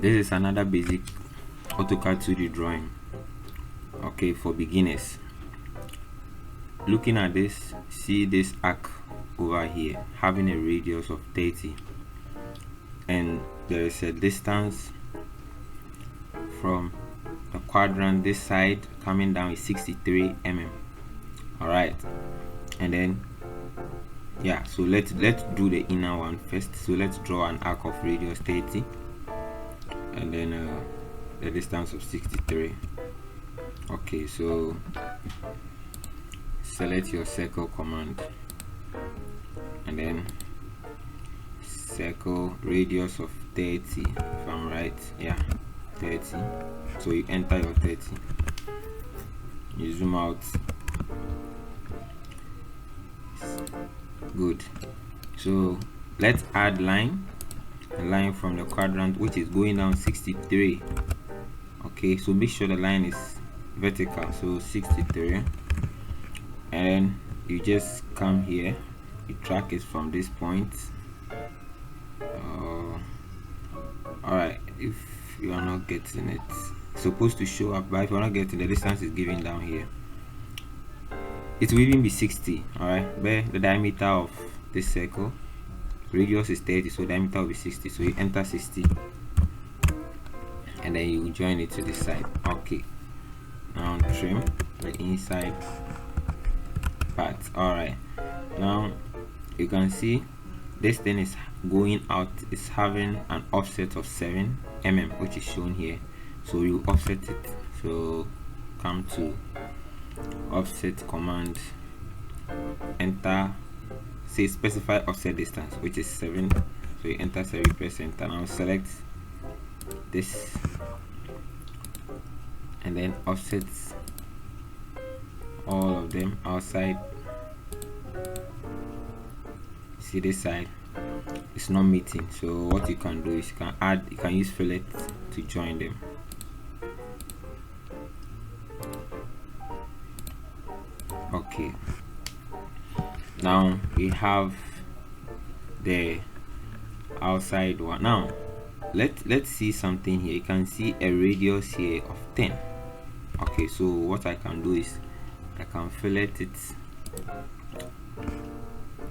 This is another basic AutoCAD 2D drawing, okay, for beginners. Looking at this, see this arc over here having a radius of 30, and there is a distance from the quadrant this side coming down is 63 mm. All right, and then yeah, so let's do the inner one first. So let's draw an arc of radius 30 and then the distance of 63. Okay, so select your circle command and then circle radius of 30, if I'm right. Yeah, 30. So you enter your 30, you zoom out. Good. So let's add a line from the quadrant which is going down 63. Okay, so make sure the line is vertical, so 63, and you just come here, you track it from this point. Alright, if you are not getting it, it's supposed to show up, but if you're not getting, the distance is given down here. It will even be 60. Alright, where the diameter of this circle, radius is 30, so diameter will be 60. So you enter 60 and then you join it to this side. Okay, now trim the inside part. Alright, now you can see this thing is going out, is having an offset of 7 mm, which is shown here. So you offset it. So come to offset command, enter, say specify offset distance, which is 7. So you enter 7, press enter. Now select this and then offset all of them outside. See this side, it's not meeting. So what you can do is you can use fillet to join them. Okay, now we have the outside one. Now let's see something here. You can see a radius here of 10. Okay, so what I can do is I can fillet it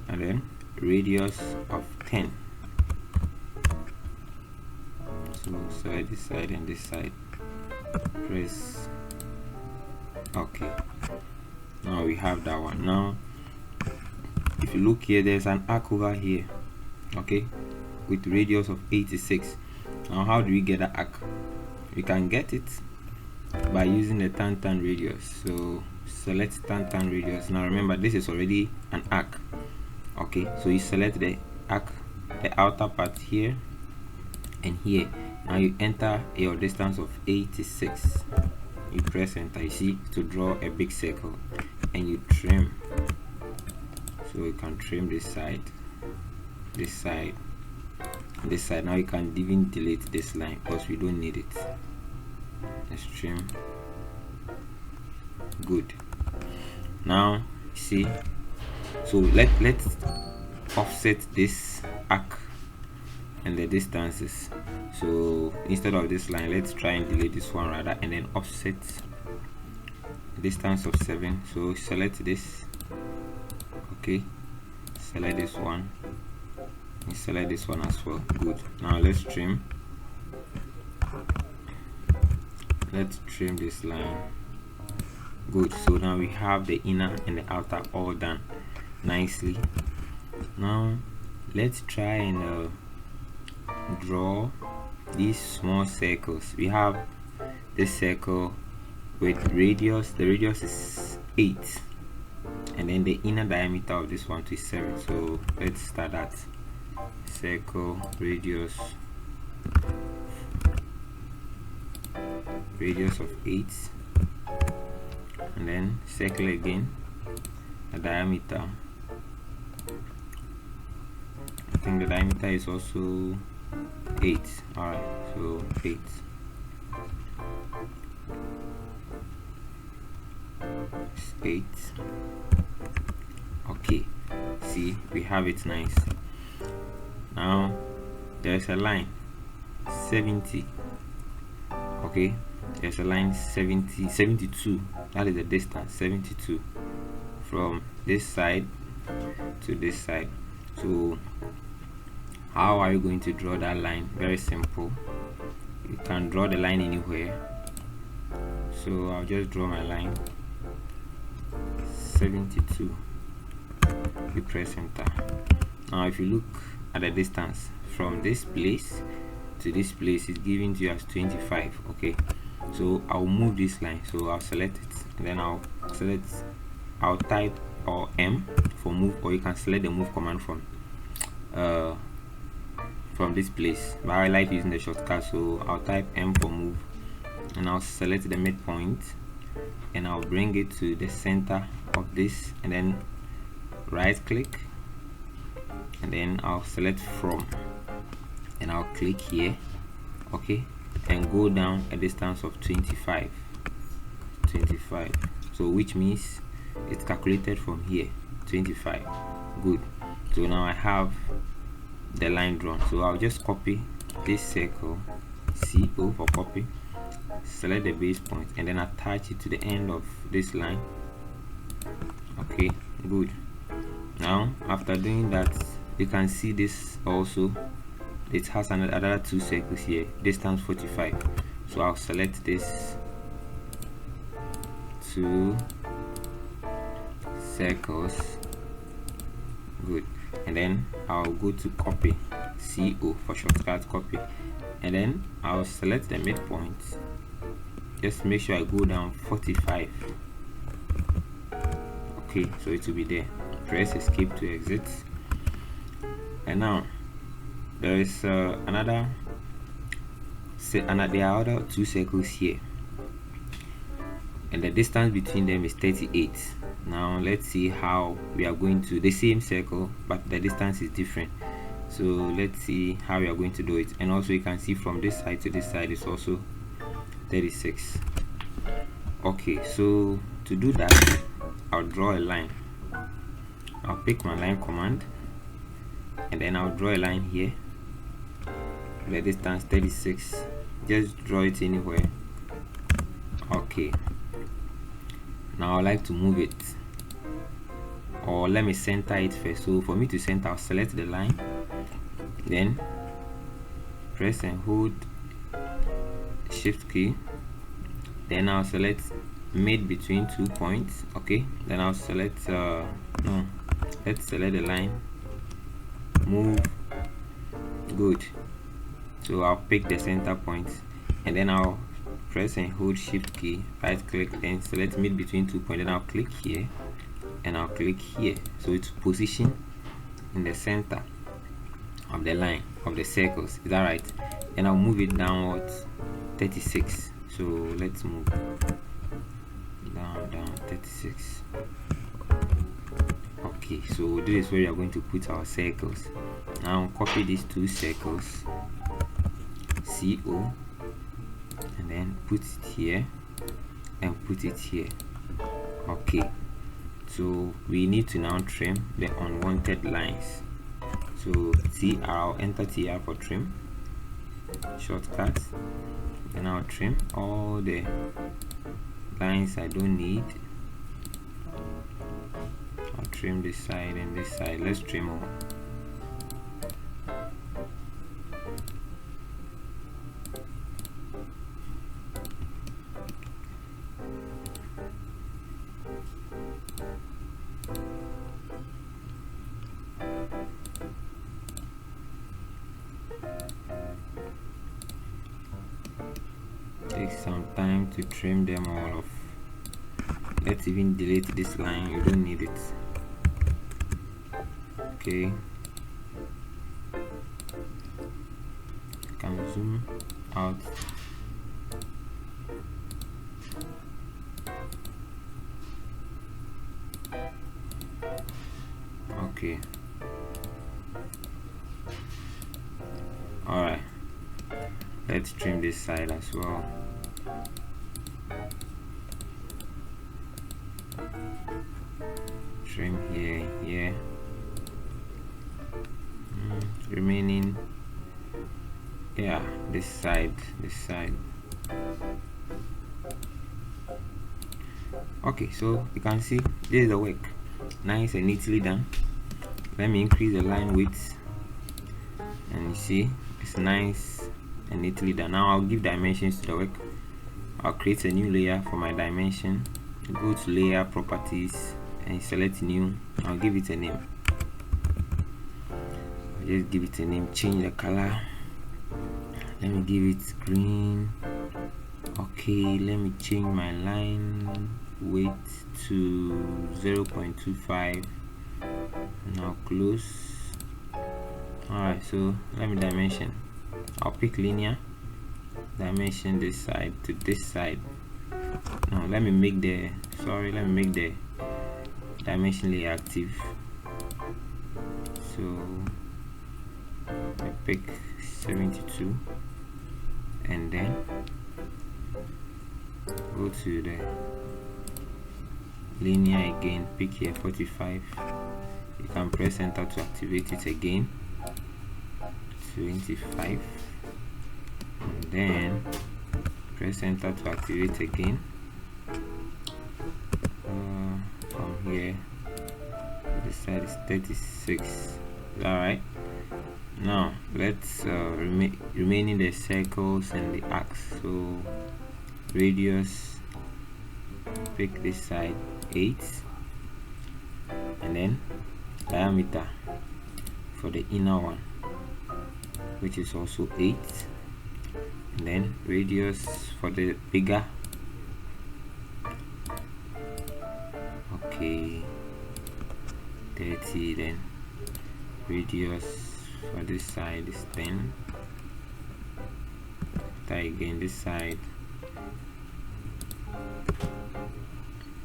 and then radius of 10. So select this side and this side, press okay. Now we have that one. Now if you look here, there's an arc over here, okay, with radius of 86. Now how do we get that arc? We can get it by using the tan radius. So select tan radius. Now remember, this is already an arc. Okay, so you select the arc, the outer part here and here. Now you enter your distance of 86, you press enter. You see, to draw a big circle, and you trim. So you can trim this side, this side, this side. Now you can even delete this line because we don't need it. Let's trim. Good. Now see, so let's offset this arc and the distances. So instead of this line, let's try and delete this one rather, and then offset distance of 7. So select this, okay, select this one and select this one as well. Good. Now let's trim this line. Good. So now we have the inner and the outer all done nicely. Now let's try and draw these small circles. We have this circle with radius, the radius is 8, and then the inner diameter of this one is 7. So let's start that circle, radius of 8, and then circle again, the diameter. I think the diameter is also 8. Alright, so 8. It's 8. Okay, see, we have it nice. Now there's a line 70 Okay, there's a line 72. That is the distance, 72, from this side to this side. So how are you going to draw that line? Very simple. You can draw the line anywhere. So I'll just draw my line 72. You press enter. Now if you look at the distance from this place to this place, is given to you as 25. Okay, so I'll move this line. So I'll select it, and then I'll type or M for move, or you can select the move command from this place, but I like using the shortcut, so I'll type M for move, and I'll select the midpoint, and I'll bring it to the center of this, and then right click, and then I'll select from, and I'll click here. Okay, and go down a distance of 25, so which means it's calculated from here, 25. Good. So now I have the line drawn, so I'll just copy this circle, CO for copy, select the base point, and then attach it to the end of this line. Okay, good. Now after doing that, you can see this also, it has another 2 circles here, distance 45. So I'll select this 2 circles. Good. And then I'll go to copy, CO for shortcut copy, and then I'll select the midpoint. Just make sure I go down 45. Okay, so it will be there. Press escape to exit. And now there is there are other 2 circles here, and the distance between them is 38. Now let's see how we are going to the same circle, but the distance is different. So let's see how we are going to do it. And also you can see from this side to this side is also 36. Okay, so to do that, I'll draw a line. I'll pick my line command, and then I'll draw a line here. The distance 36. Just draw it anywhere. Okay, now I like to move it, or let me center it first. So for me to center, I'll select the line, then press and hold shift key, then I'll select mid between 2 points. Okay, then I'll select let's select the line, move. Good. So I'll pick the center point, and then I'll press and hold shift key, right click, then select mid between 2 points, then I'll click here, and I'll click here, so it's positioned in the center of the line of the circles. Is that right? And I'll move it downwards 36. So let's move down 36. Okay, so this is where we are going to put our circles. Now copy these 2 circles, CO, and then put it here and put it here. Okay, so we need to now trim the unwanted lines. So I'll enter TR for trim, shortcut, and I'll trim all the lines I don't need. I'll trim this side and this side. Let's trim all. Take some time to trim them all off. Let's even delete this line, you don't need it. Okay, you can zoom out. Okay, all right, let's trim this side as well. Trim here, remaining, yeah, this side. Okay, so you can see this is the work, nice and neatly done. Let me increase the line width, and you see it's nice and neatly done. Now I'll give dimensions to the work. I'll create a new layer for my dimension. Go to layer properties and select new. I'll give it a name. I'll just give it a name, change the color. Let me give it green. Okay, let me change my line width to 0.25. Now close. Alright, so let me dimension. I'll pick linear, dimension this side to this side. Now let me make the dimension layer active. So I pick 72 and then go to the linear again, pick here 45. You can press enter to activate it again. 25 and then press enter to activate again. From here this side is 36. Alright, now let's remaining the circles and the arcs. So radius, pick this side 8 and then diameter for the inner one, which is also 8, and then radius for the bigger, okay, 30. Then radius for this side is 10. Try again this side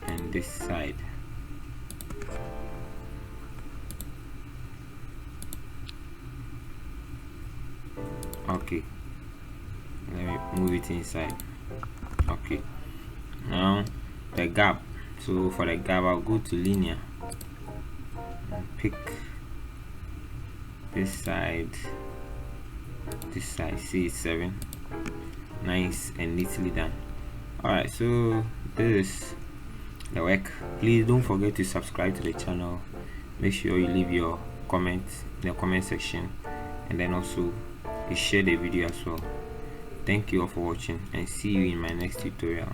and this side. Okay, let me move it inside. Okay, now the gap. So for the gap, I'll go to linear and pick this side, see it's 7. Nice and neatly done. Alright, so this is the work. Please don't forget to subscribe to the channel. Make sure you leave your comments in the comment section, and then also you share the video as well. Thank you all for watching, and see you in my next tutorial.